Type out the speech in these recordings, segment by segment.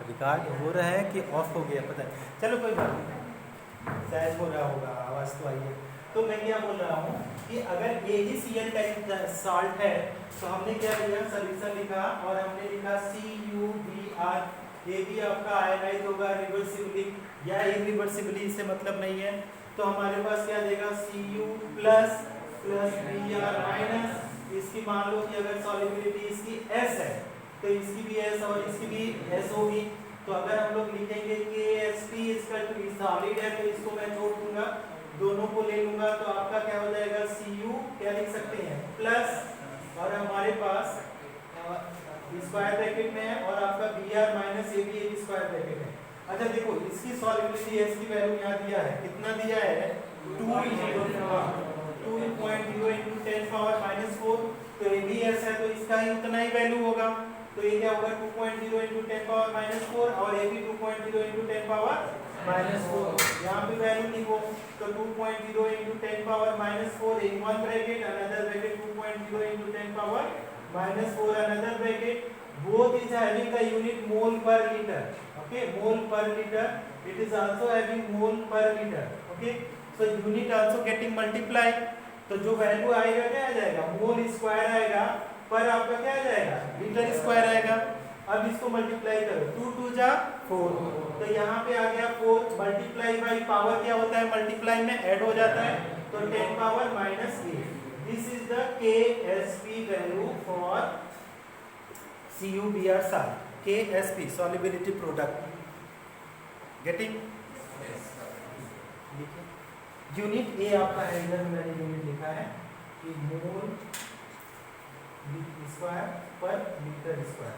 Record हो रहा है कि ऑफ हो गया पता है, चलो कोई बात नहीं, शायद हो रहा होगा, आवाज़ तो आई है। तो मैं क्या बोल रहा हूँ कि अगर AgCl टाइप साल्ट है तो हमने क्या लिया, सॉल्यूशन लिखा और हमने लिखा CuBr। ये भी आपका आयनाइज होगा रिवर्सिबली या इरिवर्सिबली, इससे मतलब नहीं है। तो हमारे पास क्या देगा, Cu plus plus Br minus, इसकी मान लो कि अगर सॉल्युबिलिटी इसकी S है तो इसकी भी S और इसकी भी S होगी। तो अगर हम लोग लिखेंगे KSP सॉलिड है तो इसको मैं छोड़ दूंगा, दोनों को ले लूंगा, तो आपका क्या हो जाएगा, Cu क्या लिख सकते हैं प्लस, और हमारे पास स्क्वायर ब्रैकेट में है, और आपका Br माइनस ये भी एक स्क्वायर ब्रैकेट है। अच्छा देखो इसकी सॉल्युबिलिटी S की वैल्यू यहाँ दिया है, कितना दिया है 2.0 into 10 पावर माइनस 4, तो ये भी S है तो इसका ही उतना ही वैल्यू होगा। तो ये क्या होगा 2.0 into 10 पावर माइनस 4 और ये भी 2.0 into 10 पावर माइनस 4, यहाँ पे वैल्यू लिखो। तो 2.0 into 10 power minus 4 in one bracket, another bracket 2.0 into 10 power minus 4 another bracket, both is having the unit mole per liter, okay, mole per liter, it is also having mole per liter, okay, so unit also getting multiply। तो जो value आएगा क्या आ जाएगा, mole square आएगा, पर आपका क्या आ जाएगा, लीटर स्क्वायर आएगा। अब इसको मल्टीप्लाई करो, 2 2 जा 4, तो यहाँ पे आ गया 4, मल्टीप्लाई बाई पावर क्या होता है, मल्टीप्लाई में ऐड हो जाता है, तो 10 power minus 8। This is the KSP value for CuBr salt, KSP solubility product, getting? Unit A आपका है, इधर मैंने यूनिट लिखा है कि मोल स्क्वायर पर लीटर स्क्वायर।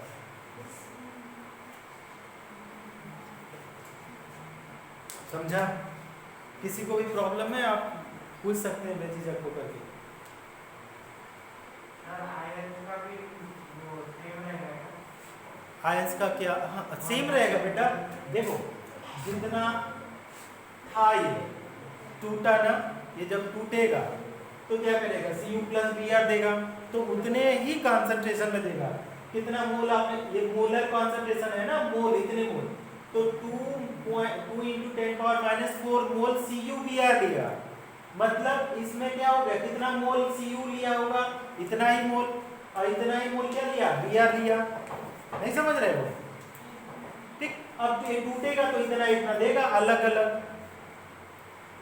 समझा? किसी को भी प्रॉब्लम है आप पूछ सकते हैं बेझिझक होकर के। आयंस का क्या, हाँ सेम रहेगा बेटा। देखो जितना था ये टूटा ना, ये जब टूटेगा तो क्या करेगा, Cu प्लस Br देगा, तो उतने ही कॉन्सेंट्रेशन में देगा। कितना मोल आपने, ये मोलर कॉन्सेंट्रेशन है ना, मोल इतने मोल, तो 2 into 10 पावर माइनस 4 मोल CuBr लिया, मतलब इसमें क्या हो गया, कितना मोल Cu लिया होगा, इतना ही मोल, और इतना ही मोल क्या लिया, Br लिया। नहीं समझ रहे हो? ठीक, अब ये टूटेगा तो इतना इतना देगा अलग अलग।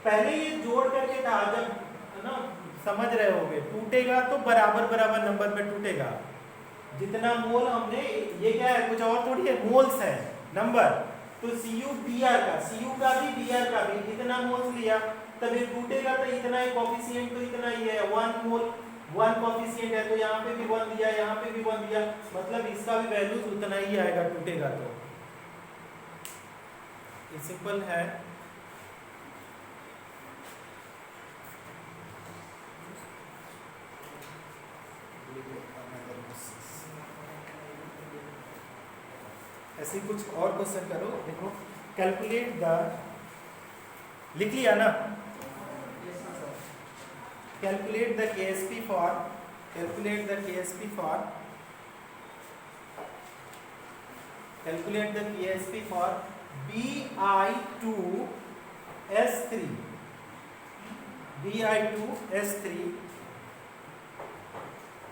पहले ये जोड़ करके था, जब ना समझ रहे होगे, टूटेगा तो बराबर बराबर नंबर में टूटेगा। जितना मोल हमने, ये क्या है, कुछ और थोड़ी है, मोल्स है नंबर, तो CuBr का, Cu का भी Br का भी इतना मोल्स लिया, तब ये टूटेगा तो इतना ही कोफिशिएंट, तो इतना ही है 1 मोल, 1 कोफिशिएंट है, तो यहाँ पे भी 1 दिया, यहाँ पे भी 1 दिया, मतलब इसका भी वैल्यू उतना ही आएगा टूटेगा तो। ये सिंपल है। ऐसे कुछ और क्वेश्चन करो, देखो कैलकुलेट द, लिख लिया ना, calculate the KSP for, calculate the KSP for, calculate the KSP for Bi2S3, Bi2S3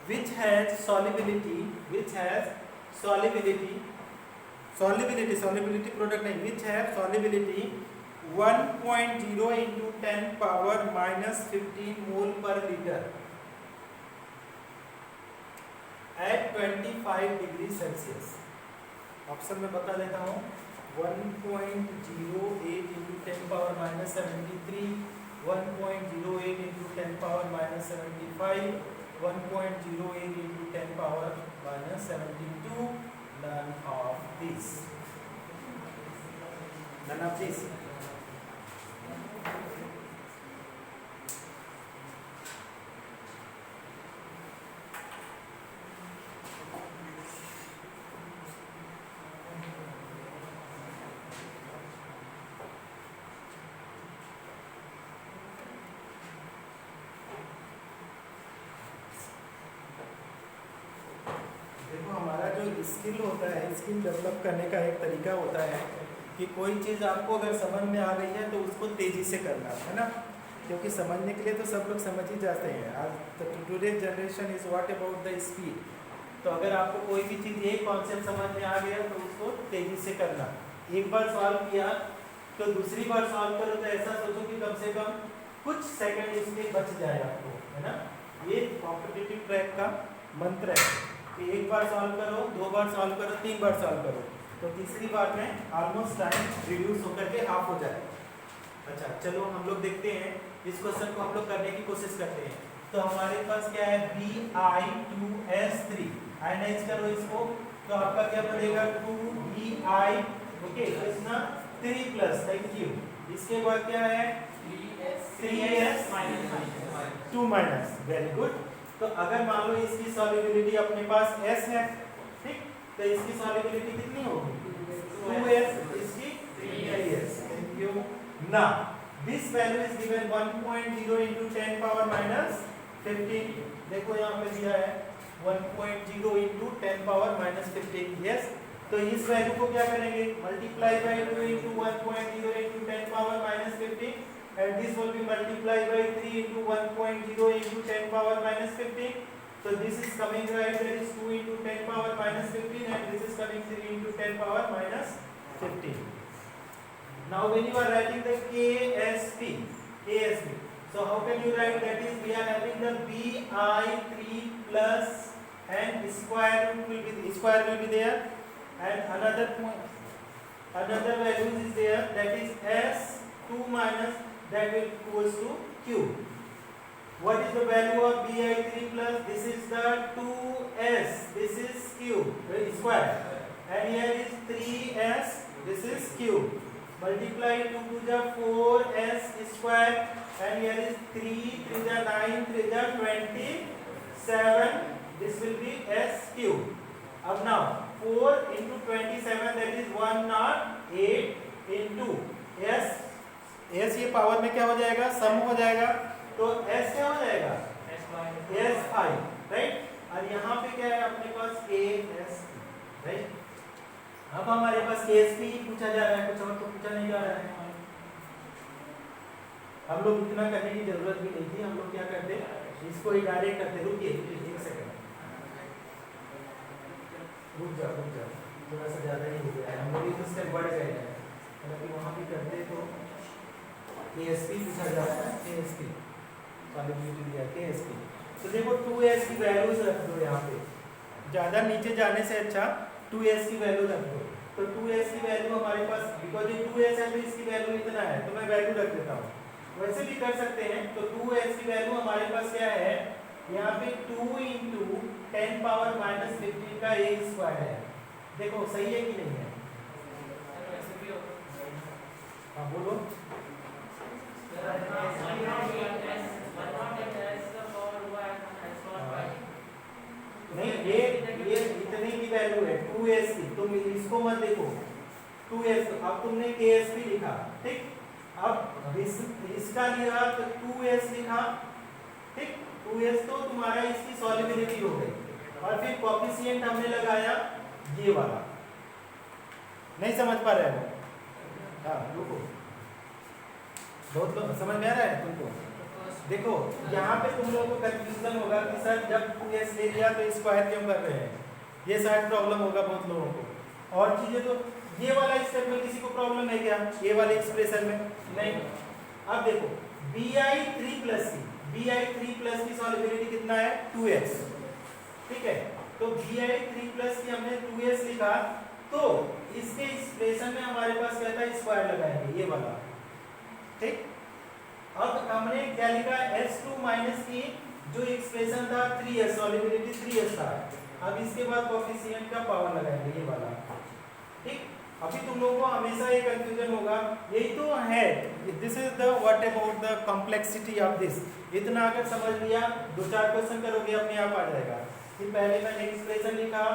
which has solubility, which has solubility, solubility, solubility product नहीं, which have solubility 1.0 into 10 power minus 15 mole per liter at 25 degree Celsius। Option में बता देता हूँ, 1.08 into 10 power minus 73, 1.08 into 10 power minus 75, 1.08 into 10 power minus 72, none of these, none of these। Skill होता है, skill develop करने का एक तरीका होता है कि कोई चीज़ आपको अगर समझ में आ गई है तो उसको तेज़ी से करना है ना, क्योंकि समझने के लिए तो सब लोग समझ ही जाते हैं। आज today generation is what about the speed. तो अगर आपको कोई भी चीज़ एक कॉन्सेप्ट समझ में आ गया तो उसको तेज़ी से करना। एक बार सॉल्व किया तो दूसरी बार सॉल्व करो तो ऐसा सोचो कि कम से कम कुछ सेकंड इसमें बच जाए आपको, है ना। ये कॉम्पिटिटिव ट्रैक का मंत्र है कि एक बार सॉल्व करो, दो बार सॉल्व करो, तीन बार सॉल्व करो, तो तीसरी बार में ऑलमोस्ट टाइम रिड्यूस होकर के हाफ हो जाए। अच्छा चलो हम लोग देखते हैं इस क्वेश्चन को हम लोग करने की कोशिश करते हैं। तो हमारे पास क्या है, Bi2S3 आयनाइज करो इसको, तो आपका क्या बनेगा 2Bi, ओके, इसना 3 प्लस, थैंक यू। इसके बाद क्या है 3S 2 माइनस, वेरी गुड। तो अगर मान लो इसकी सॉल्युबिलिटी अपने पास S है, ठीक, तो इसकी सॉल्युबिलिटी कितनी होगी 2S, इसकी 3S, thank you. Now this value is given 1.0 into 10 power minus 15। देखो यहाँ पे दिया है 1.0 into 10 power minus 15, यस। तो इस वैल्यू को क्या करेंगे, multiply by 2 into 1.0 into 10 power minus 15, and this will be multiplied by 3 into 1.0 into 10 power minus 15. So this is coming right, that is 2 into 10 power minus 15, and this is coming 3 into 10 power minus 15. Now when you are writing the KSP, so how can you write, that is we are having the Bi3 plus and square will be there, and another value is there, that is S2 minus, that will equals to Q. What is the value of Bi3 plus? This is the 2S, this is Q square, and here is 3S, this is Q. Multiply 2 to the 4S square, and here is 3 to the 9 to the 27, this will be SQ. अब now 4 into 27, that is 108 into S ये power में क्या हो जाएगा, सम हो जाएगा, तो S क्या हो जाएगा S5, राइट। और यहाँ पे क्या है अपने पास KSP, राइट। अब हमारे पास KSP पूछा जा रहा है, कुछ और तो पूछा नहीं जा रहा है। हम लोग इतना करने की जरूरत भी नहीं थी, हम लोग क्या करते इसको ही डायरेक्ट करते। रुकिए एक सेकंड, रुक जाओ, थोड़ा सा ज़्यादा ही हो गया है, हम लोग इस स्टेप बढ़ गए हैं, मतलब वहाँ भी करते तो KSP पूछा जा रहा है, KSP सॉल्युबिलिटी दिया KSP। तो देखो 2S की वैल्यूज रख दो यहाँ पे, ज़्यादा नीचे जाने से अच्छा 2S की वैल्यू रख दो। तो 2S की वैल्यू हमारे पास, बिकॉज ये 2S है तो इसकी वैल्यू इतना है, तो मैं वैल्यू रख देता हूँ। वैसे भी कर सकते हैं, तो 2S की वैल्यू हमारे पास क्या है, यहाँ पे 2 into 10 power minus 15 का एक स्क्वायर है। देखो सही है कि नहीं है, हाँ बोलो। नहीं ये इतने की वैल्यू है 2S की, तुम इसको मत देखो 2S, अब तुमने KSP लिखा, ठीक, अब इसका लिखा तो 2S लिखा, ठीक, 2S तो तुम्हारा इसकी सॉल्युबिलिटी हो गई, और फिर कोएफिशिएंट हमने लगाया ये वाला। नहीं समझ पा रहे हो, हाँ रुको, बहुत लोग समझ में आ रहा है तुमको। देखो यहाँ पे तुम लोगों को कंफ्यूजन होगा कि सर जब 2S ले लिया तो स्क्वायर क्यों कर रहे हैं, ये शायद प्रॉब्लम होगा बहुत लोगों को। और चीजें तो ये वाला स्टेप में किसी को प्रॉब्लम है क्या, ये वाले एक्सप्रेशन में नहीं। अब देखो Bi3 प्लस की सॉल्युबिलिटी कितना है 2S, ठीक है, तो Bi3 प्लस की हमने 2S लिखा, तो इसके एक्सप्रेशन में हमारे पास क्या था, स्क्वायर लगाएंगे ये वाला, ठीक। अब हमने क्या लिखा, S2 माइनस की जो एक्सप्रेशन था 3S, सॉल्युबिलिटी 3S था, अब इसके बाद कोएफिशिएंट का पावर लगाएंगे ये वाला, ठीक। अभी तुम लोगों को हमेशा ये कंफ्यूजन होगा, यही तो है, this is the what about the complexity of this. इतना अगर समझ लिया, दो चार क्वेश्चन करोगे अपने आप आ जाएगा। फिर पहले मैंने एक्सप्रेशन लिखा,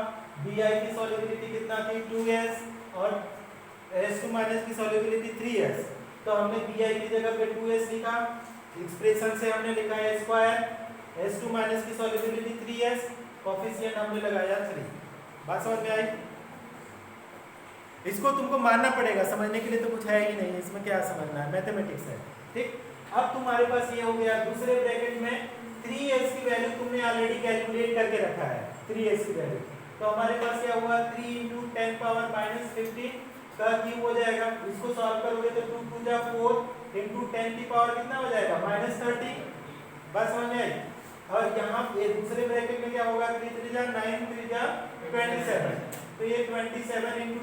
Bi की सॉल्युबिलिटी कितना थी 2S, और S2 माइनस की सॉल्युबिलिटी 3S, तो हमने Bi की जगह पे 2S लिखा, एक्सप्रेशन से हमने लिखा है स्क्वायर, S2 माइनस की सॉल्युबिलिटी 3S, कोएफिशिएंट हमने लगाया 3, बात समझ में आई? इसको तुमको मानना पड़ेगा, समझने के लिए तो कुछ है ही नहीं, इसमें क्या समझना है, मैथमेटिक्स है। ठीक, अब तुम्हारे पास ये हो गया। दूसरे ब्रैकेट में 3s की वैल्यू तुमने ऑलरेडी कैलकुलेट करके रखा है, 3s की वैल्यू। तो हमारे पास क्या हुआ, 3 × 10 पावर -15 का क्यूब हो जाएगा। इसको सॉल्व करोगे तो 2 × 2 = 4 × 10 की पावर कितना हो जाएगा, -30। बस समझ में आई? और यहाँ ये दूसरे ब्रैकेट में क्या होगा, 3 × 3 = 9, 3 × 27। तो ये 27 ×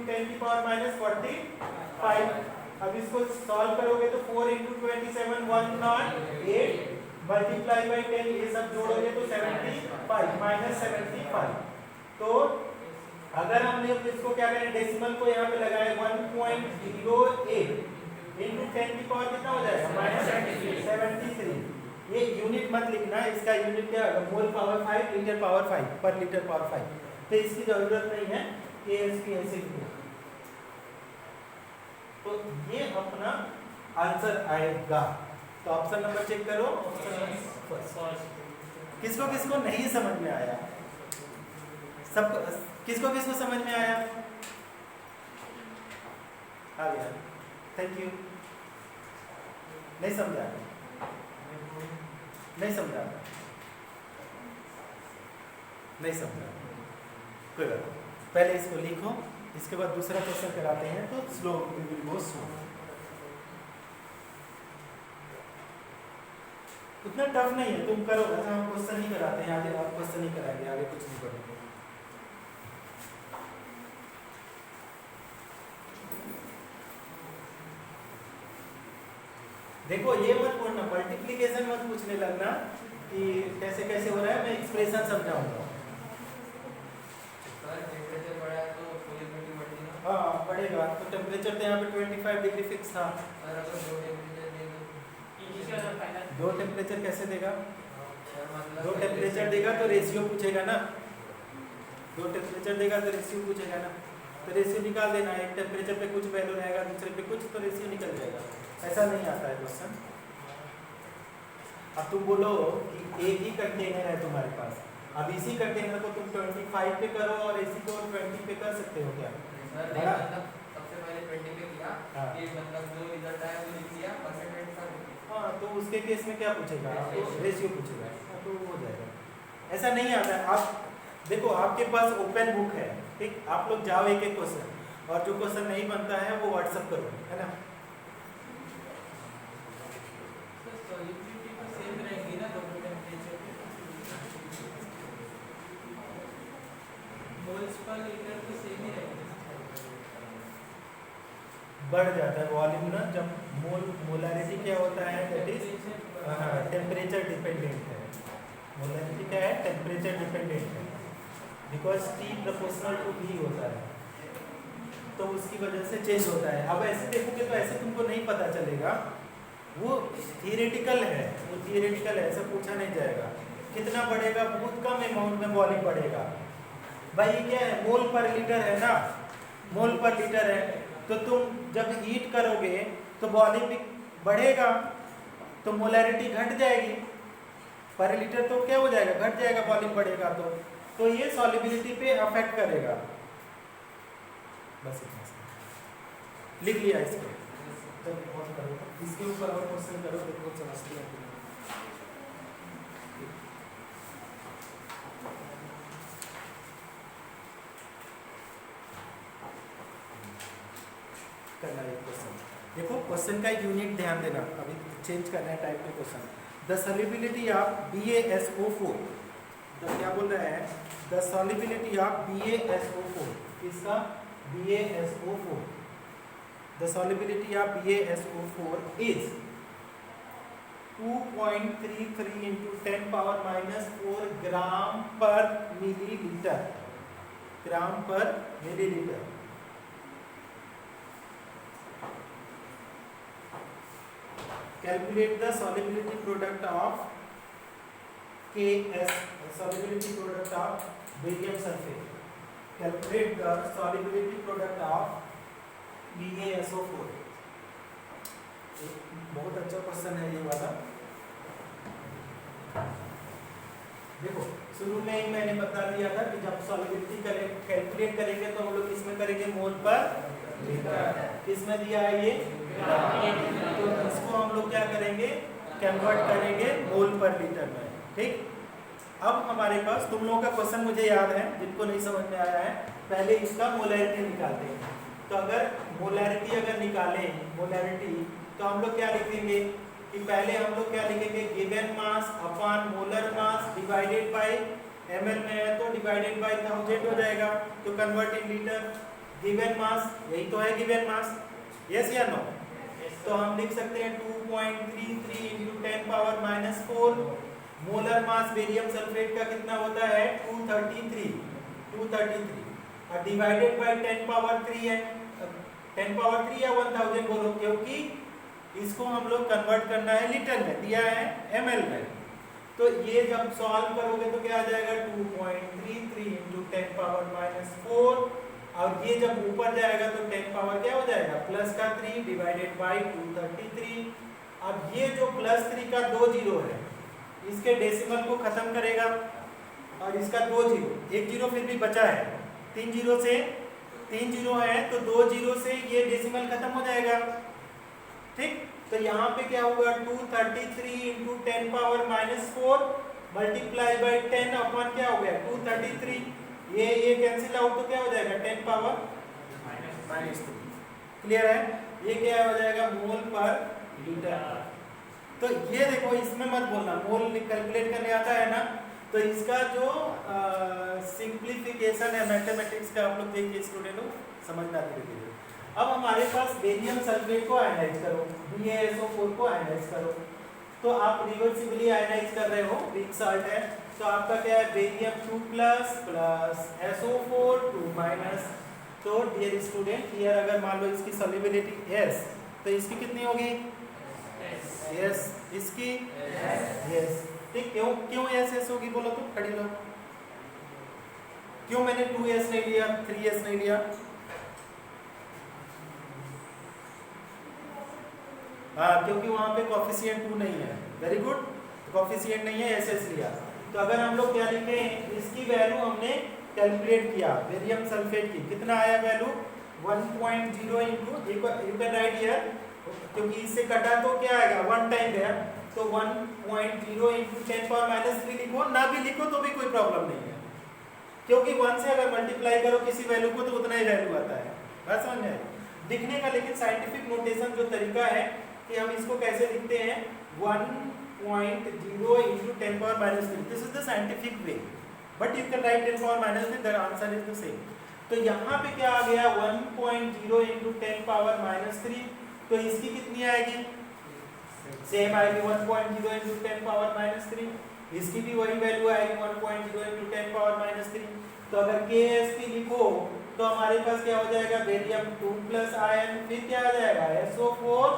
10 की पावर -45। अब इसको सॉल्व करोगे तो 4 × 27 108 मल्टीप्लाई बाई 10, ये सब जोड़ोगे तो 75 -75। तो अगर हमने इसको क्या करें, डेसिमल को यहाँ पे लगाए 1.08 × 10 की पावर कितना हो जाएगा, -73। ये यूनिट मत लिखना, इसका यूनिट क्या होगा, मोल पावर 5 लीटर पावर 5 पर लीटर पावर 5। तो इसकी जरूरत नहीं है, ASP ऐसे लिखो। तो ये अपना आंसर आएगा। तो ऑप्शन नंबर चेक करो, किसको किसको नहीं समझ में आया, सब किसको किसको समझ में आया, आ गया, थैंक यू। नहीं समझा, नहीं समझा, नहीं समझा, कोई बात नहीं। पहले इसको लिखो, इसके बाद दूसरा क्वेश्चन कराते हैं, तो slow we will go slow. उतना टफ नहीं है, तुम करो। अच्छा, हम क्वेश्चन नहीं कराते हैं आगे, आप क्वेश्चन नहीं कराएंगे आगे, कुछ नहीं करेंगे। देखो ये मत पूछना, मल्टीप्लिकेशन मत पूछने लगना कि कैसे कैसे हो रहा है, मैं एक्सप्रेशन समझाऊंगा। हाँ बढ़ेगा, तो टेम्परेचर तो यहाँ पे 25 डिग्री फिक्स था। दो टेम्परेचर कैसे देगा, दो टेम्परेचर देगा तो रेशियो पूछेगा ना, दो टेम्परेचर देगा तो रेशियो पूछेगा ना, तो रेशियो निकाल देना। एक टेम्परेचर पे कुछ वैल्यू रहेगा, दूसरे पे कुछ, तो रेशियो निकल जाएगा। ऐसा नहीं आता है क्वेश्चन। अब तुम बोलो कि एक ही कंटेनर है तुम्हारे पास, अब इसी कंटेनर को तुम 25 पे करो और इसी को 20 पे कर सकते हो क्या? सबसे पहले 20 पे किया, ये मतलब जो रिजल्ट आया वो लिख दिया, परसेंटेज का। हाँ, तो उसके केस में क्या पूछेगा, तो रेशियो पूछेगा, तो हो जाएगा। ऐसा नहीं आता है। आप देखो, आपके पास ओपन बुक है, ठीक, आप लोग जाओ एक एक क्वेश्चन, और जो क्वेश्चन नहीं बनता है वो व्हाट्सएप करो, है ना। बढ़ जाता है वॉल्यूम ना, जब मोलारिटी क्या होता है, दैट इज टेम्परेचर डिपेंडेंट है। मोलारिटी क्या है, टेम्परेचर डिपेंडेंट है, because T proportional to V होता है, तो उसकी वजह से चेंज होता है। अब ऐसे देखोगे तो ऐसे तुमको नहीं पता चलेगा, वो थियरेटिकल है, वो थियरेटिकल है, ऐसा पूछा नहीं जाएगा। कितना बढ़ेगा, बहुत कम अमाउंट में वॉल्यूम बढ़ेगा। भाई क्या है, मोल पर लीटर है ना, मोल पर लीटर है, तो तुम जब हीट करोगे तो वॉल्यूम भी बढ़ेगा, तो मोलैरिटी घट जाएगी, पर लीटर तो क्या हो जाएगा, घट जाएगा, वॉल्यूम बढ़ेगा, तो ये सॉल्युबिलिटी पे अफेक्ट करेगा। बस इतना सा लिख लिया इसको, तो बहुत करो, इसके ऊपर और क्वेश्चन करो, देखो समझते हैं। करना है क्वेश्चन, देखो क्वेश्चन का एक यूनिट ध्यान देना, अभी चेंज करना है टाइप के question. The solubility of BaSO4, तो क्या बोल रहा है, द सॉल्युबिलिटी ऑफ BaSO4, किसका, BaSO4, the solubility of BaSO4 is 2.33 into 10 power -4 ग्राम पर मिलीलीटर, ग्राम पर millilitre. Calculate the solubility product of KS, solubility product of barium sulfate. Calculate the solubility product of BaSO4. बहुत अच्छा question है ये वाला। देखो शुरू में ही मैंने बता दिया था कि जब सॉलिबिलिटी कैलकुलेट करेंगे तो हम लोग किसमें करेंगे, मोल पर लीटर। किसमें दिया है ये, तो इसको हम लोग क्या करेंगे, कन्वर्ट करेंगे मोल पर लीटर में। ठीक, अब हमारे पास तुम लोगों का क्वेश्चन मुझे याद है, जिनको नहीं समझ में आया है, पहले इसका मोलैरिटी निकालते हैं। तो अगर मोलैरिटी अगर निकालें मोलैरिटी, तो हम लोग क्या लिखेंगे कि पहले हम लोग क्या लिखेंगे, given mass upon molar mass divided by ml में है तो डिवाइडेड बाय 1000 हो जाएगा, तो convert in litre. Given mass यही तो है गिवन मास, यस या नो? तो हम लिख सकते हैं 2.33 into 10 power -4। Molar mass barium sulphate का कितना होता है, 233 और डिवाइडेड बाय 10 पावर 3 है, 10 पावर 3 या 1000 बोलो, क्योंकि इसको हम लोग कन्वर्ट करना है लीटर में, दिया है ml में। तो ये जब सॉल्व करोगे तो क्या आ जाएगा, 2.33 into 10 पावर -4, और ये जब ऊपर जाएगा तो 10 पावर क्या हो जाएगा, प्लस का 3 डिवाइडेड बाय 233। अब ये जो +3 का 2 जीरो है, इसके डेसिमल को खत्म करेगा, और इसका 2 जीरो, एक जीरो फिर भी बचा है, 3 जीरो से 3 जीरो है तो 2 जीरो से ये डेसिमल खत्म हो जाएगा। ठीक, तो यहाँ पे क्या होगा, 233 into 10 power -4 multiply by 10 upon क्या हो गया 233, ये कैंसिल आउट तो क्या हो जाएगा 10 पावर -3। क्लियर है, ये क्या हो जाएगा, मोल पर लीटर। तो ये देखो, इसमें मत बोलना, मोल कैलकुलेट करने आता है ना, तो इसका जो सिंप्लीफिकेशन है मैथमेटिक्स का, आप लोग देखिए स्टूडेंट हो, समझना धीरे-धीरे। अब हमारे पास बेरियम सल्फेट को आयनाइज करो, BaSO4 को आयनाइज करो, तो आप रिवर्सिबली आयनाइज कर रहे हो, वीक साल्ट है, तो आपका क्या है, बेरियम 2 प्लस SO4 2 तो डियर स्टूडेंट, हियर अगर मान लो इसकी सॉल्युबिलिटी S, तो इसकी कितनी होगी, S, इसकी S। ठीक, क्यों SS होगी बोलो तो, खड़ी लो, क्यों मैंने 2S नहीं लिया, 3S नहीं लिया? हाँ, क्योंकि वहां पे कोफिशिएंट 2 नहीं है, वेरी गुड, कोफिशिएंट नहीं है, SS लिया। तो अगर हम लोग क्या लिखें, इसकी वैल्यू हमने कैलकुलेट किया, बेरियम सल्फेट की, कितना आया value, 1.0 into, you can write here, क्योंकि इससे कटा तो क्या आएगा, 1 टाइम गया, तो 1.0 इंटू 10 पावर -3 लिखो, ना भी लिखो तो भी कोई प्रॉब्लम नहीं है, क्योंकि 1 से अगर मल्टीप्लाई करो किसी वैल्यू को तो उतना ही वैल्यू आता है। बात समझ में आई? लिखने का लेकिन साइंटिफिक नोटेशन जो तरीका है कि हम इसको कैसे लिखते हैं, 1.0 into 10 power -3, this is the scientific way, but you can write 10 power -3, the answer is the same. तो यहाँ पे क्या आ गया, 1.0 इंटू 10 पावर -3, तो इसकी कितनी आएगी, सेम आएगी 1.0 इंटू 10 पावर -3, इसकी भी वही वैल्यू आएगी 1.0 इंटू 10 पावर -3। तो अगर KSP लिखो तो हमारे पास क्या हो जाएगा, बेरियम 2 प्लस आयन, फिर क्या आ जाएगा, SO4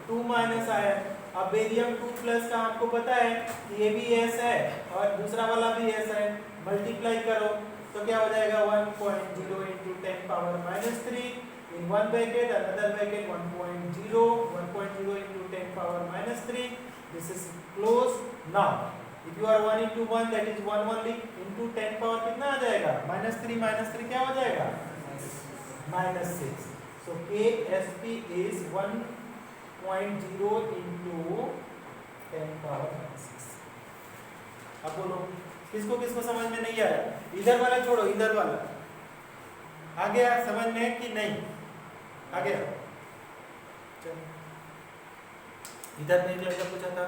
2 माइनस आयन। अब बेरियम 2 प्लस का आपको पता है कि ये भी S है और दूसरा वाला भी S है, मल्टीप्लाई करो तो क्या हो जाएगा, 1.0 into 10 power -3 in one bracket, another bracket 1.0 into 10 power -3, this is closed. Now if you are 1 into 1, that is 1 only, into 10 power कितना आ जाएगा, -3 क्या हो जाएगा, -6। so KSP is 1.0 into 10 power -6। अब बोलो किसको किसको समझ में नहीं आया, इधर वाला छोड़ो, इधर वाला आ गया समझ में कि नहीं आ गया? इधर में एक लड़का पूछा था,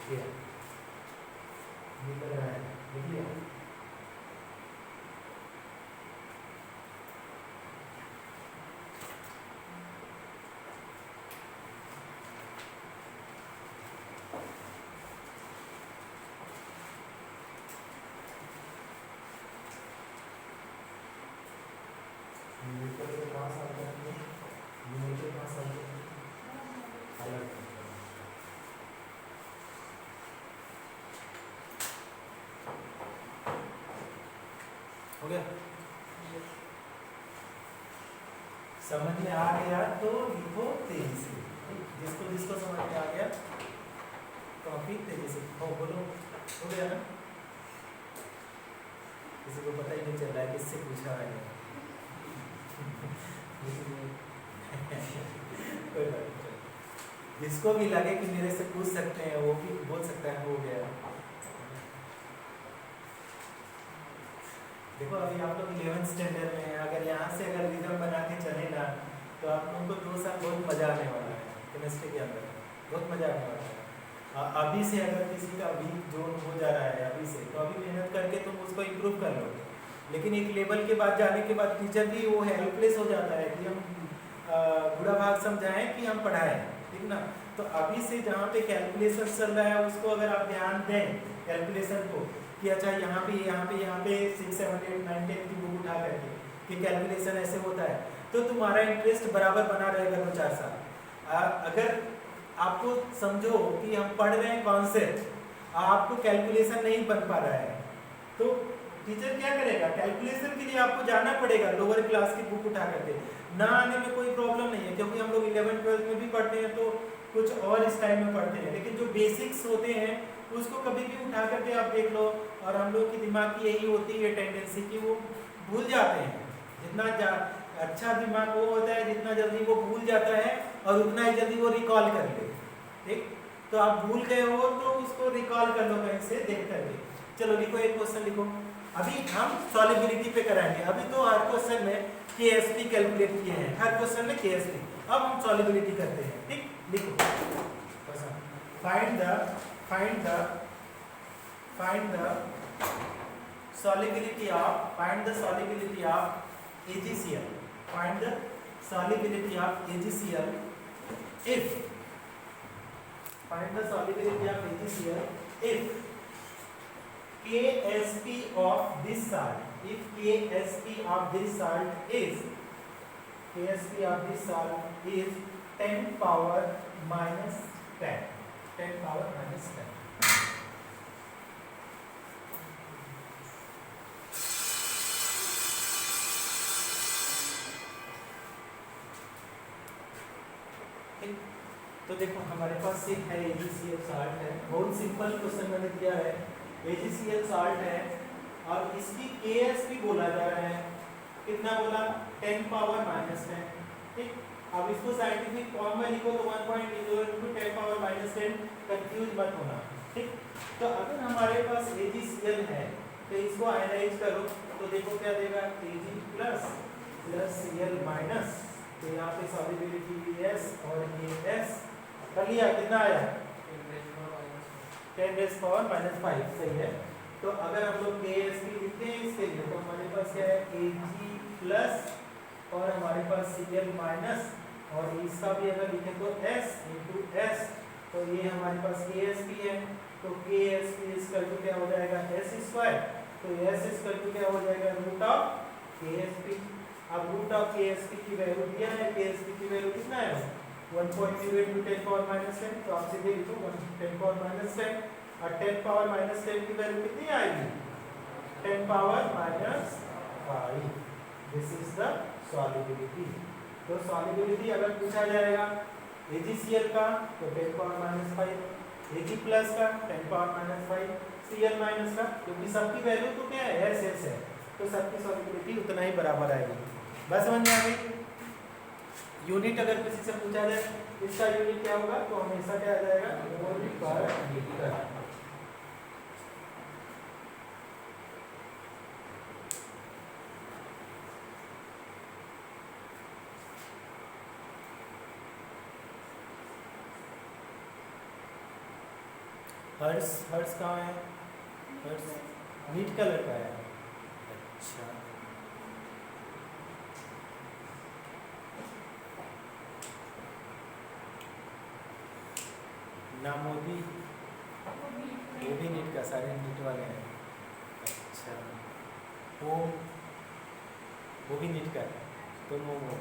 ये निकल रहा है, देख लिया। न्यूमेरिकल के पास आ जाएंगे, न्यूमेरिकल के पास आ जाएंगे अलग। हो गया? समझ में आ गया तो लिखो तेजी से, जिसको जिसको समझ में आ गया कॉपी तेजी से हो, बोलो। हो गया ना? किसी को पता ही नहीं चल रहा है किससे पूछा है। कोई बात नहीं, जिसको भी लगे कि मेरे से पूछ सकते हैं वो भी बोल सकता है हो गया। देखो अभी आप लोग 11th स्टैंडर्ड में हैं, अगर यहाँ से अगर रिदम बना के चले ना तो आप लोगों को 2 साल बहुत मजा आने वाला है केमिस्ट्री के अंदर, बहुत मजा आने वाला है। अभी से अगर किसी का वीक जोन हो जा रहा है अभी से, तो अभी मेहनत करके तुम उसको इम्प्रूव कर लो। लेकिन एक लेवल के बाद जाने के बाद टीचर भी वो हेल्पलेस हो जाता है कि हम बुरा भाग समझाएं कि हम पढ़ाएं, ठीक ना। तो अभी से जहाँ पे कैलकुलेशन चल रहा है उसको अगर आप ध्यान दें कैलकुलेशन को कि अच्छा यहाँ पे 6, 7, 8, 9, 10 की बुक उठा करके कि कैलकुलेशन ऐसे होता है, तो तुम्हारा इंटरेस्ट बराबर बना रहेगा 2-4 साल। अगर आपको समझो कि हम पढ़ रहे हैं कॉन्सेप्ट, आपको कैलकुलेशन नहीं बन पा रहा है, तो टीचर क्या करेगा? कैलकुलेशन के लिए आपको जाना पड़ेगा लोअर क्लास की बुक उठा करके। ना आने में कोई प्रॉब्लम नहीं है, क्योंकि हम लोग 11th 12th में भी पढ़ते हैं तो कुछ और इस टाइम में पढ़ते हैं, लेकिन जो बेसिक्स होते हैं उसको कभी भी उठा करके आप देख लो। और हम लोग की दिमाग की यही होती है टेंडेंसी कि वो भूल जाते हैं। जितना अच्छा दिमाग वो होता है, जितना जल्दी वो भूल जाता है और उतना ही जल्दी वो रिकॉल कर ले। ठीक, तो आप भूल गए हो तो उसको रिकॉल कर लो कहीं से देख करके। चलो लिखो, एक क्वेश्चन लिखो। अभी हम सॉल्युबिलिटी पे कराएंगे। अभी तो हर क्वेश्चन में केएसपी कैलकुलेट किए हैं, हर क्वेश्चन में केएसपी। अब हम सॉल्युबिलिटी करते हैं। ठीक, लिखो find the solubility of AgCl. Find the solubility of AgCl if KSP of this salt, is 10 power minus 10. तो देखो हमारे पास एक है AgCl साल्ट है, बहुत सिंपल क्वेश्चन मैंने दिया है। AgCl साल्ट है और इसकी KSP बोला जा रहा है, कितना बोला? 10 पावर माइनस 10। ठीक, अब इसको साइंटिफिक फॉर्म में लिखो तो 1.0 × 10 पावर माइनस 10, कंफ्यूज मत होना। ठीक, तो अगर हमारे पास AgCl है तो इसको आयनाइज करो तो देखो क्या देगा? Ag प्लस Cl माइनस, तो यहाँ पे सॉल्युबिलिटी S और AS कर लिया। कितना आया? 10⁻⁻⁵ सही है। तो अगर हम लोग KSP लिखते हैं इसके लिए तो हमारे पास क्या है? Ag प्लस और हमारे पास Cl माइनस, और इसका भी अगर लिखें तो S × S, तो ये हमारे पास KSP है। तो KSP = क्या हो जाएगा? S²। तो S क्या हो जाएगा? √KSP। अब √KSP की वैल्यू दिया है, KSP की वैल्यू कितना है? 1.0 × 10 पावर माइनस 10, तो आप सीधे लिखो 10 पावर माइनस 10, और 10 पावर माइनस 10 की वैल्यू कितनी आएगी? 10 power minus 5। This is the solubility. तो सॉल्युबिलिटी अगर पूछा जाएगा AgCl का तो 10 पावर माइनस 5, Ag प्लस का 10 पावर माइनस 5, Cl माइनस का, क्योंकि सबकी वैल्यू तो क्या है? S है, तो सबकी सॉल्युबिलिटी उतना ही बराबर आएगी। बस समझ में आ गई? यूनिट अगर किसी से पूछा जाए इसका यूनिट क्या होगा तो हमेशा क्या आ जाएगा? मोल पर लीटर। हर्ष हर्ष कहाँ है? हर्ष नीट कलर का है। अच्छा ना मोदी, वो भी नीट का, सारे नीट वाले हैं। अच्छा ओम, वो भी नीट का है। दोनों वो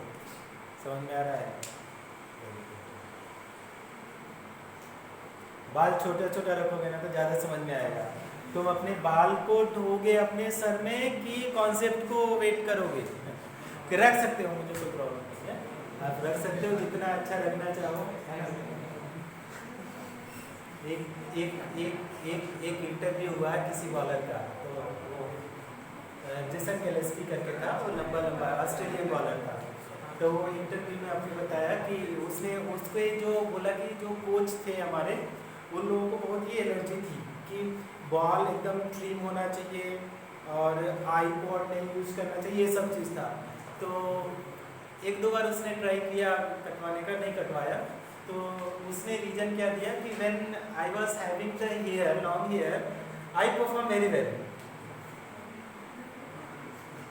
समझ में आ रहा है। बाल छोटा छोटा रखोगे ना तो ज़्यादा समझ में आएगा। तुम अपने बाल को ढोगे अपने सर में कि कॉन्सेप्ट को वेट करोगे? कि रख सकते हो, मुझे कोई प्रॉब्लम नहीं है, आप रख सकते हो जितना अच्छा रखना चाहो, है ना। एक एक एक एक एक इंटरव्यू हुआ है किसी बॉलर का, तो वो जेसन गैलेस्पी करके था, वो लंबा लंबा ऑस्ट्रेलियन बॉलर था। तो वो इंटरव्यू में आपने बताया कि उसने उसके जो बोला कि जो कोच थे हमारे, उन लोगों को बहुत ही एलर्जी थी कि बॉल एकदम क्लीन होना चाहिए और आईपॉड नहीं यूज़ करना चाहिए, ये सब चीज़ था। तो एक दो बार उसने ट्राई किया कटवाने का, नहीं कटवाया। तो उसने रीज़न क्या दिया कि when I was having the hair long hair I perform very well.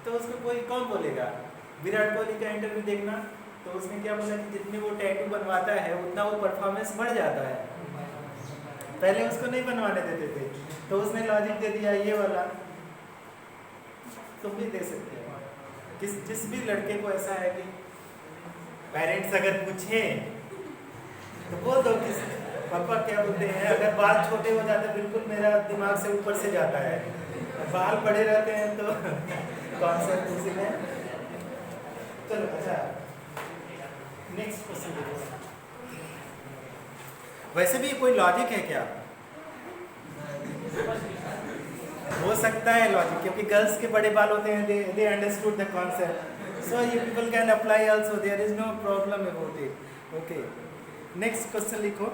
तो उसको कोई कौन बोलेगा? विराट कोहली का इंटरव्यू देखना, तो उसने क्या बोला कि जितने वो टैटू बनवाता है उतना वो परफॉर्मेंस बढ़ जाता है, पहले उसको नहीं बनवाने देते थे। तो उसने लॉजिक दे दिया ये वाला, तुम भी दे सकते हो। जिस भी लड़के को ऐसा है कि पेरेंट्स अगर पूछे तो बोल दो कि पापा क्या बोलते हैं, अगर बाल छोटे हो जाते बिल्कुल मेरा दिमाग से ऊपर से जाता है, बाल बड़े रहते हैं तो कॉन्सेप्ट उसी में। चलो अच्छा नेक्स्ट क्वेश्चन। वैसे भी कोई लॉजिक है क्या? हो सकता है लॉजिक, क्योंकि गर्ल्स के बड़े बाल होते हैं, they understood the concept, so you people can apply also, there is no problem about it. Okay next question लिखो,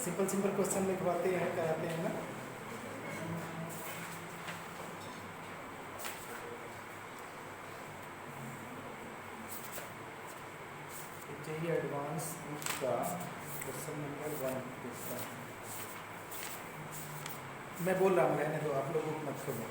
सिंपल सिंपल क्वेश्चन लिखवाते हैं, कराते हैं ना। चाहिए एडवांस का क्वेश्चन नंबर 1 क्वेश्चन, मैं बोल रहा हूँ रहने दो, आप लोग मत खोलो।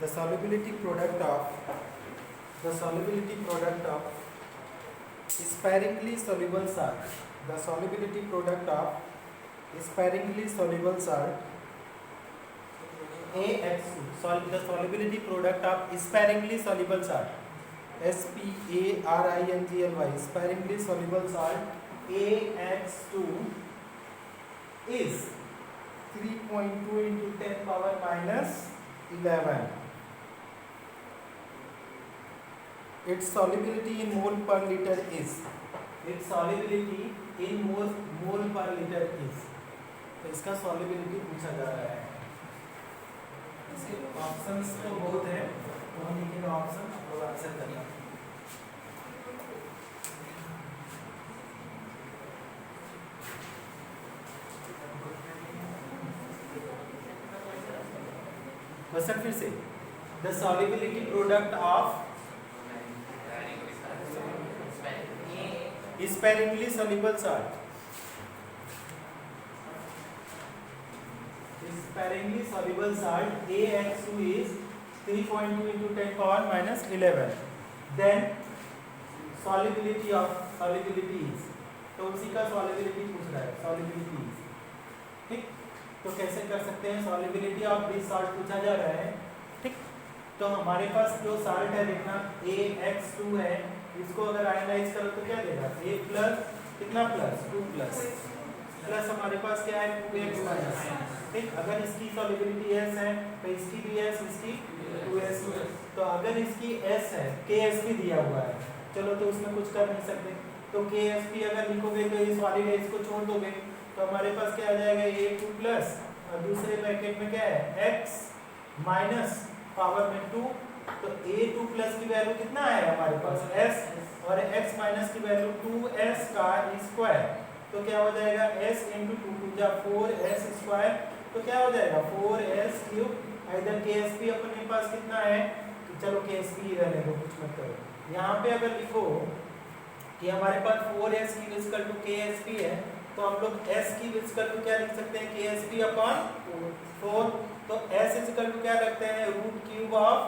The solubility product of sparingly soluble salt. The solubility product of sparingly soluble salt AX2. The solubility product of sparingly soluble salt SPARINGLY, sparingly soluble salt AX2 is 3.2 into 10 power minus 11. Its solubility in mole per liter is, its solubility in mole per liter is, तो इसका solubility पूछा जा रहा है। इसके options तो बहुत है, तो हम लिखेंगे ऑप्शन, आपको आंसर करना। क्वेश्चन फिर से, the solubility product of sparingly soluble salt, sparingly soluble salt AX2 is 3.2 into 10 power minus 11. Then solubility is, तो उसी का solubility पूछ रहा है, solubility is, ठीक। तो कैसे कर सकते हैं, solubility of this salt पूछा जा रहा है, ठीक। तो हमारे पास जो साल्ट है देखना AX2 है, इसको अगर आयनाइज करो तो क्या देगा, A प्लस कितना प्लस 2 प्लस हमारे पास क्या है 2x माइनस, ठीक। अगर इसकी सॉल्युबिलिटी S है तो इसकी भी S, इसकी 2S। तो अगर इसकी S है, KSP दिया हुआ है, चलो तो उसमें कुछ कर नहीं सकते, तो KSP अगर लिखोगे तो ये सॉलिड है, इसको छोड़ दोगे तो हमारे पास क्या आ जाएगा A2 प्लस, और दूसरे ब्रैकेट में क्या है x माइनस पावर में 2, तो A2 प्लस की वैल्यू कितना है हमारे पास S, और x माइनस की वैल्यू 2s का स्क्वायर, तो क्या हो जाएगा S इंटू 2 जा 4s स्क्वायर, तो क्या हो जाएगा 4s क्यूब। इधर KSP अपने पास कितना है, चलो KSP ही रहने दो, कुछ मत करो। यहाँ पे अगर लिखो कि हमारे पास 4s cube equal to KSP है, तो हम लोग s क्यूब इक्वल टू क्या लिख सकते हैं, KSP अपॉन 4। तो s इक्वल टू क्या रखते हैं, root cube of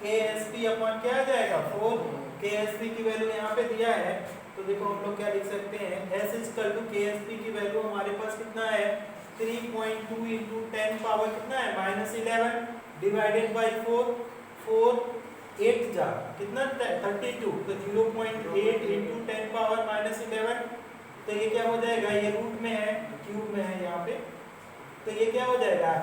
KSP upon क्या आ जाएगा 4। KSP की वैल्यू यहाँ पे दिया है, तो देखो हम लोग क्या लिख सकते हैं, s इक्वल टू KSP की वैल्यू हमारे पास कितना है 3.2 इंटू 10 पावर कितना है -11 डिवाइडेड बाई 4। 4 8 जा कितना 32, तो 0.8 इंटू 10 पावर -11, तो ये क्या हो जाएगा, ये रूट में है, क्यूब में है यहाँ पे, तो ये क्या हो जाएगा।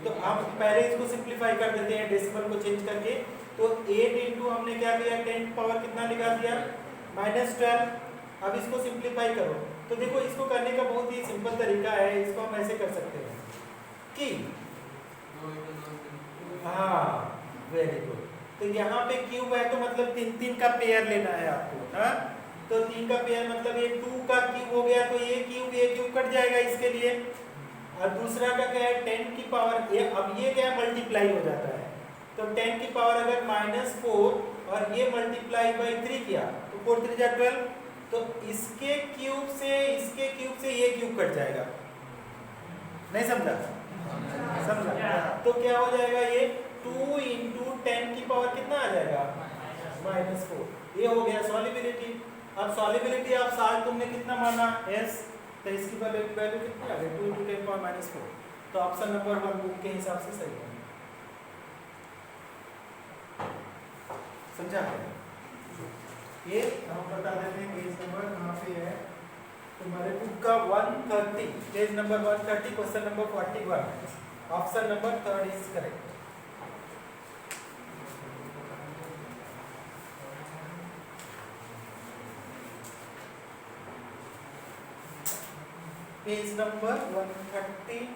तो हम पहले इसको सिंपलीफाई कर देते हैं डेसिमल को चेंज करके। तो 8 इंटू हमने क्या किया 10 पावर कितना लगा दिया -12। अब इसको सिंपलीफाई करो, तो देखो इसको करने का बहुत ही सिंपल तरीका है, इसको हम ऐसे कर सकते हैं कि हाँ वेरी गुड, तो यहाँ पे क्यूब है तो मतलब 3 का पेयर लेना है आपको, हाँ। तो 3 का पेयर मतलब ये 2 का क्यूब हो गया, तो ये क्यूब कट जाएगा इसके लिए। और दूसरा का क्या है 10 की पावर, ये अब ये क्या मल्टीप्लाई हो जाता है, तो 10 की पावर अगर -4 और ये मल्टीप्लाई बाई 3 किया तो 4 3 जा 12, तो इसके क्यूब से ये क्यूब कट जाएगा। नहीं समझा, समझा। तो क्या हो जाएगा, ये 2 इंटू 10 की पावर कितना आ जाएगा -4। ये हो गया सॉल्युबिलिटी। अब सॉल्युबिलिटी ऑफ साल्ट तुमने कितना माना s, तो इसकी वैल्यू कितनी आ गई 2 इंटू 10 पावर -4। तो ऑप्शन नंबर 1 बुक के हिसाब से सही है। समझा, ये हम बता देते हैं पेज नंबर कहाँ पे है तुम्हारे बुक का 130, page number 130, question number 41, option number 3 is correct. Page number 130,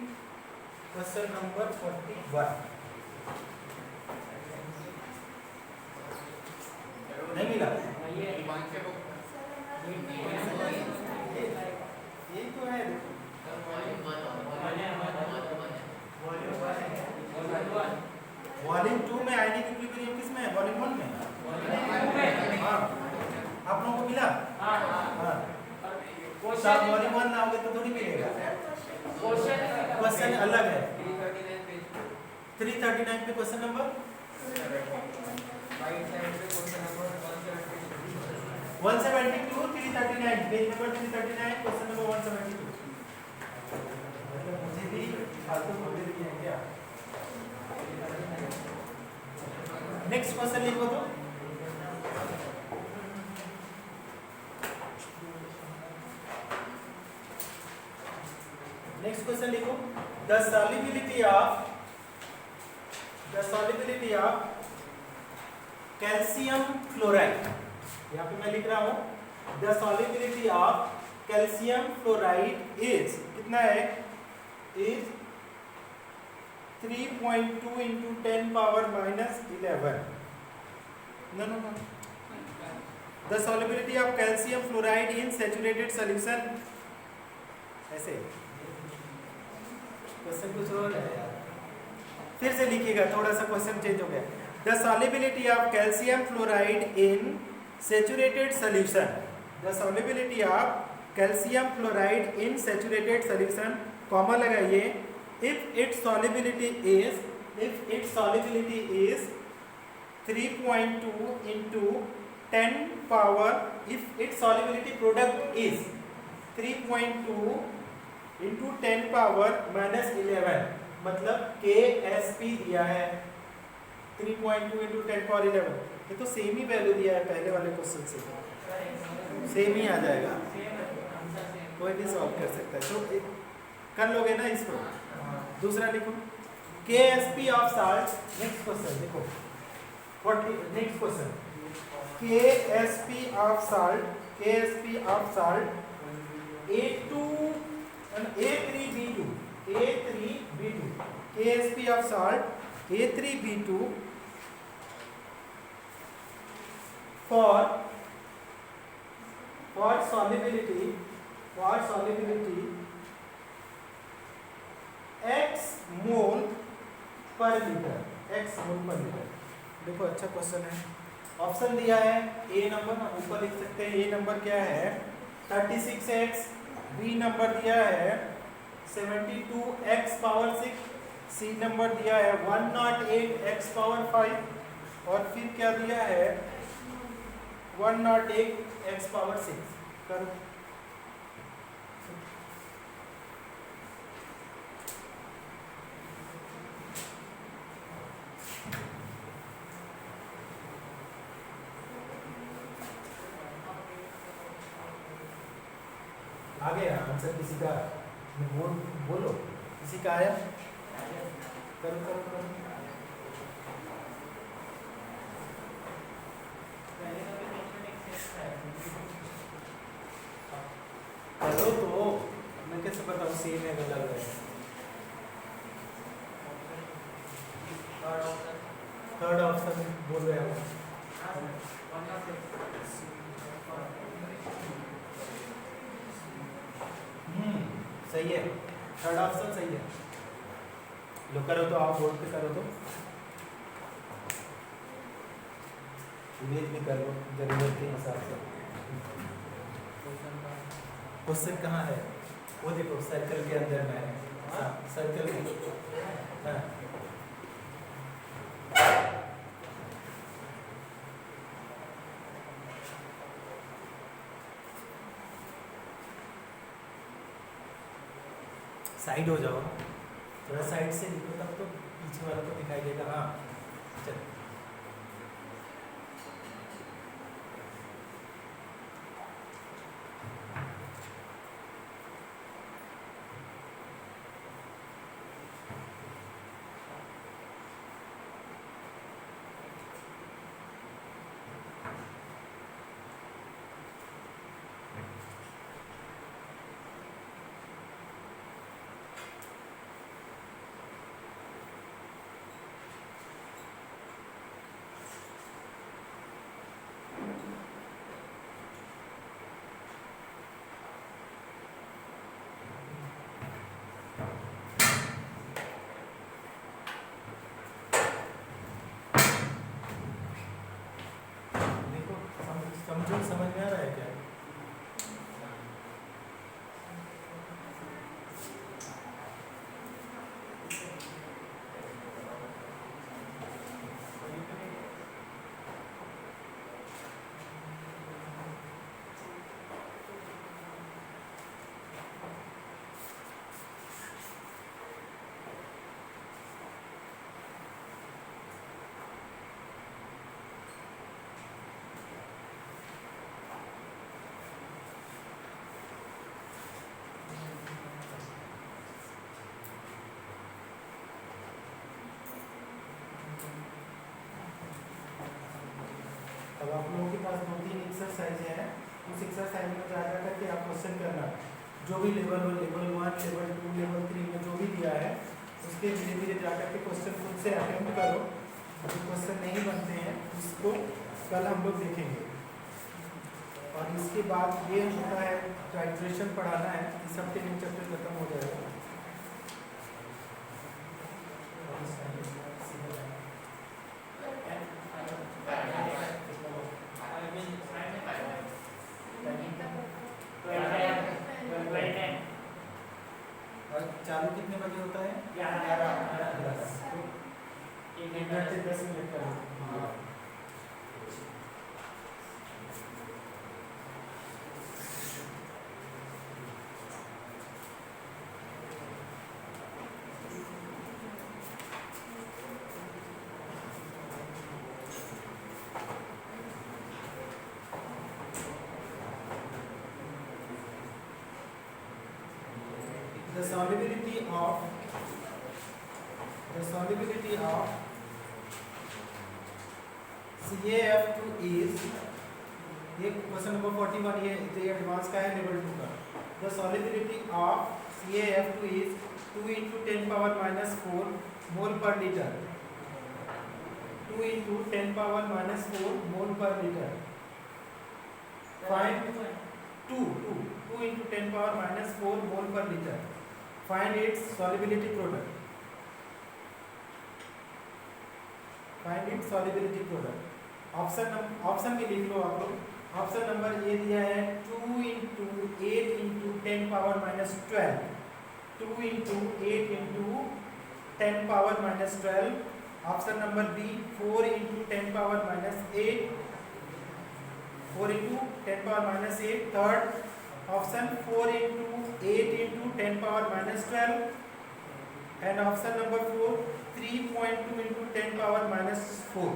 question number 41। नहीं मिला, ये तो है, वॉल्यूम 2 में आयनिक इक्विलिब्रियम किस में है, वॉल्यूम 1 में। हाँ आप लोगों को मिला, हाँ। आप वॉल्यूम 1 लाओगे तो थोड़ी मिलेगा, क्वेश्चन अलग है। 339 पे question number 172, 339, page number 339, question number 172। मतलब मुझे भी फालतू बोलते दिए हैं क्या। नेक्स्ट क्वेश्चन लिखो तो, नेक्स्ट क्वेश्चन लिखो, the solubility of calcium fluoride, यहाँ पे मैं लिख रहा हूँ the solubility of calcium fluoride is कितना है, is 3.2 into 10 power -11। Know the solubility of calcium fluoride in saturated solution, ऐसे क्वेश्चन कुछ और है यार, फिर से लिखिएगा, थोड़ा सा क्वेश्चन चेंज हो गया। The solubility of calcium fluoride in saturated solution, the solubility of calcium fluoride in saturated solution, comma लगाइए, if its solubility is 3.2 into 10 power, if its solubility product is 3.2 into 10 power -11, मतलब KSP दिया है 3.2 into 10 power 11, ये तो same ही value दिया है पहले वाले क्वेश्चन से, सेम ही आ जाएगा, कोई भी सॉल्व कर सकता है। तो कर लोगे ना इसको। दूसरा लिखो, KSP of salt, next question देखो, next question, KSP of salt A3B2, KSP of salt A3B2 for solubility x mole पर लीटर, x मोल पर लीटर। देखो अच्छा क्वेश्चन है। ऑप्शन दिया है ए नंबर, हम ऊपर लिख सकते हैं। ए नंबर क्या है 36x, बी नंबर दिया है 72x पावर 6, सी नंबर दिया है 108x पावर 5 और फिर क्या दिया है 108x पावर 6। करो आ गया आंसर किसी का? बोलो किसी का आया? करो करो करो। करो तो मैं कैसे बताऊँ सेम है गलत है? थर्ड ऑप्शन बोल रहे हो? सही है, थर्ड ऑप्शन सही है। लो करो तो, आप बोर्ड पे करो तो, इमेज भी कर लो जरूरत के हिसाब से। क्वेश्चन कहाँ है? वो देखो सर्कल के अंदर में है। हाँ सर्कल में। हाँ साइड हो जाओ, थोड़ा साइड से लिखो तब तो पीछे वाला को दिखाई देगा। हाँ चल समझो, समझ में आ रहा है क्या? अब आप लोगों के पास 2-3 एक्सरसाइज हैं, उस एक्सरसाइज में जा करके आप क्वेश्चन करना, जो भी लेवल हो, लेवल 1, लेवल 2, लेवल 3 में जो भी दिया है उसके धीरे धीरे जा करके क्वेश्चन खुद से अटेम्प्ट करो। जो क्वेश्चन नहीं बनते हैं उसको कल हम लोग देखेंगे। और इसके बाद ये होता है टाइट्रेशन पढ़ाना है, इस हफ्ते में चैप्टर खत्म हो जाएगा। चालू कितने बजे होता है? 11:10। 1 मिनट से 10 मिनट का। The solubility of CaF2 is, ये क्वेश्चन नंबर 41, ये एडवांस का है, लेवल 2 का। The solubility of CaF2 is 2 × 10⁻⁻4 मोल पर लीटर। 2 × 10⁻⁻4 मोल पर लीटर। Find 2 × 10⁻⁻4 मोल पर litre. Find its solubility product, find its solubility product. Option भी लिख लो आप लोग। ऑप्शन नंबर ए दिया है 2 into 8 into 10 power minus 12, 2 into 8 into 10 power minus 12। Option number B 4 into 10 power minus 8, 4 into 10 power minus 8। Third option 4 into 8 into 10 power minus 12। And option number 4 3.2 into 10 power minus 4।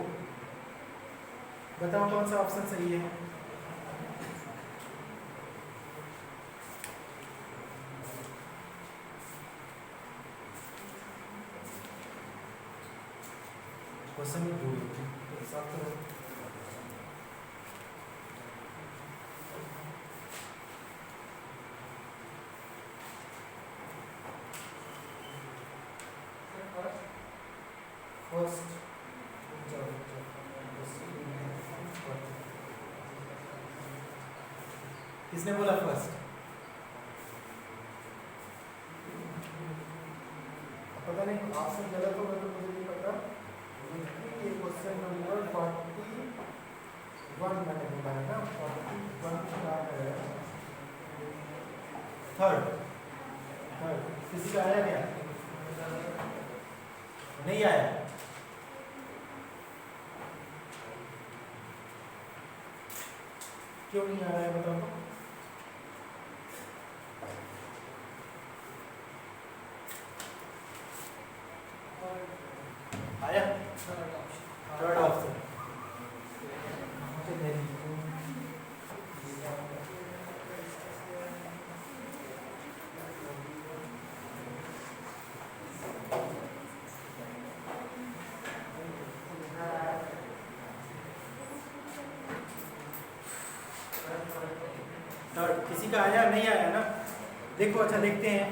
बताओ कौन सा option सही है? Question में भूल तो साफ करो। फर्स्ट किसने बोला फर्स्ट? पता नहीं, ऑप्शन गलत होगा तो मुझे नहीं पता। ये क्वेश्चन नंबर 41 मैंने बोला है ना, 41 क्या है? थर्ड किसी का आया क्या? नहीं आया। क्यों नहीं आ रहा है बताओ तो? आया थर्ड ऑप्शन। किसी का आया? नहीं आया ना। देखो अच्छा देखते हैं,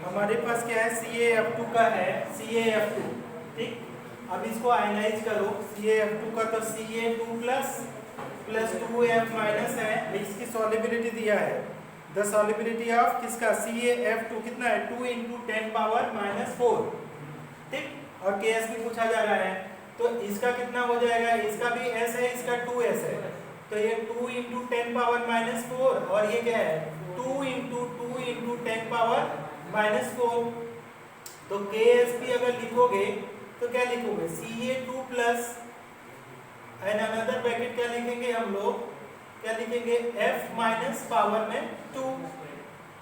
हमारे पास क्या है, CaF2 का है, CaF2 ठीक। अब इसको आयनाइज करो, CaF2 का तो Ca2 प्लस 2F माइनस है, इसकी सॉल्युबिलिटी दिया है। द सॉल्युबिलिटी ऑफ किसका? CaF2 कितना है? 2 इंटू 10 पावर माइनस 4 ठीक। और Ks भी पूछा जा रहा है, तो इसका कितना हो जाएगा? इसका भी S है, इसका 2S है, तो ये 2 इंटू 10 पावर माइनस 4 और ये क्या है? 2 इंटू 10 पावर माइनस 4। तो KSP अगर लिखोगे तो क्या लिखोगे? Ca2 plus and another bracket क्या लिखेंगे हम लोग? क्या लिखेंगे? F माइनस पावर में 2।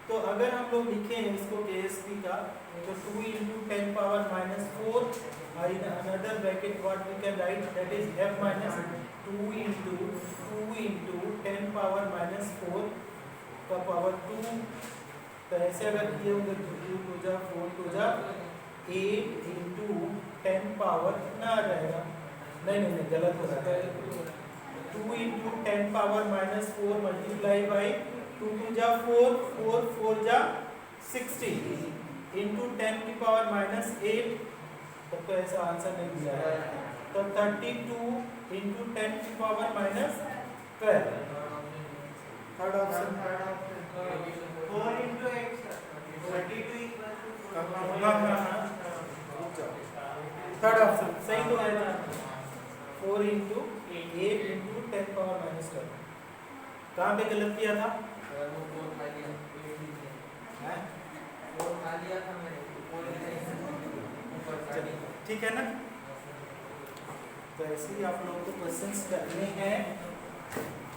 तो अगर हम लोग लिखें इसको KSP का, तो 2 इंटू 10 पावर माइनस 4 और in another bracket what we can write, that is F minus 2 into 10 power minus 4 का पावर 2। तो ऐसे अगर किए होंगे 2 टू जा 4 टू जा 8 इंटू 10 पावर कितना आ जाएगा? नहीं गलत हो रहा है। 2 into 10 power minus 4 multiply by 2 two जा 4, 4 जा 16 इंटू 10 की पावर माइनस 8। तब तो ऐसा आंसर नहीं दिया है। तो 32 इंटू 10 की power minus 12। Third option 4 into 8 32 third option सही तो है ना। 4 इंटू 8 इंटू 10 पावर माइनस 12। कहाँ पे गलत किया था? वो 4 खा लिया, 4 खा लिया था मैंने, ठीक है ना। तो ऐसे ही आप लोगों को क्वेश्चंस करने हैं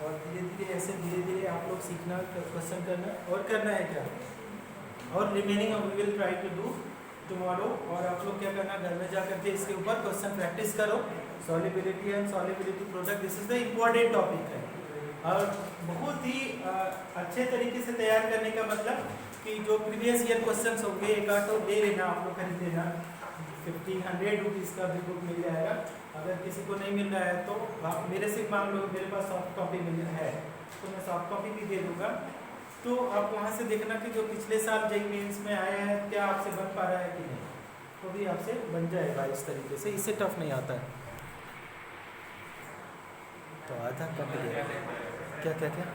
और धीरे धीरे आप लोग सीखना, क्वेश्चन करना और करना है क्या, और remaining we will try to do tomorrow. और आप लोग क्या करना, घर में जा करके इसके ऊपर क्वेश्चन प्रैक्टिस करो। Solubility and solubility product, this is the important topic है। और बहुत ही अच्छे तरीके से तैयार करने का मतलब कि जो प्रीवियस ईयर क्वेश्चंस होंगे एक आध तो ले लेना, आप लोग खरीद लेना। 1500 रुपीज़ का भी बुक मिल जाएगा। अगर किसी को नहीं मिल रहा है तो आप मेरे से मांग लो, मेरे पास सॉफ्ट कॉपी मिल है तो मैं सॉफ्ट कॉपी भी दे दूँगा। तो आप वहाँ से देखना कि जो पिछले साल JEE मेंस में आया है क्या आपसे बन पा रहा है कि नहीं, तो भी आपसे बन जाएगा इस तरीके से, इससे टफ नहीं आता है। तो आधा कट गया क्या क्या क्या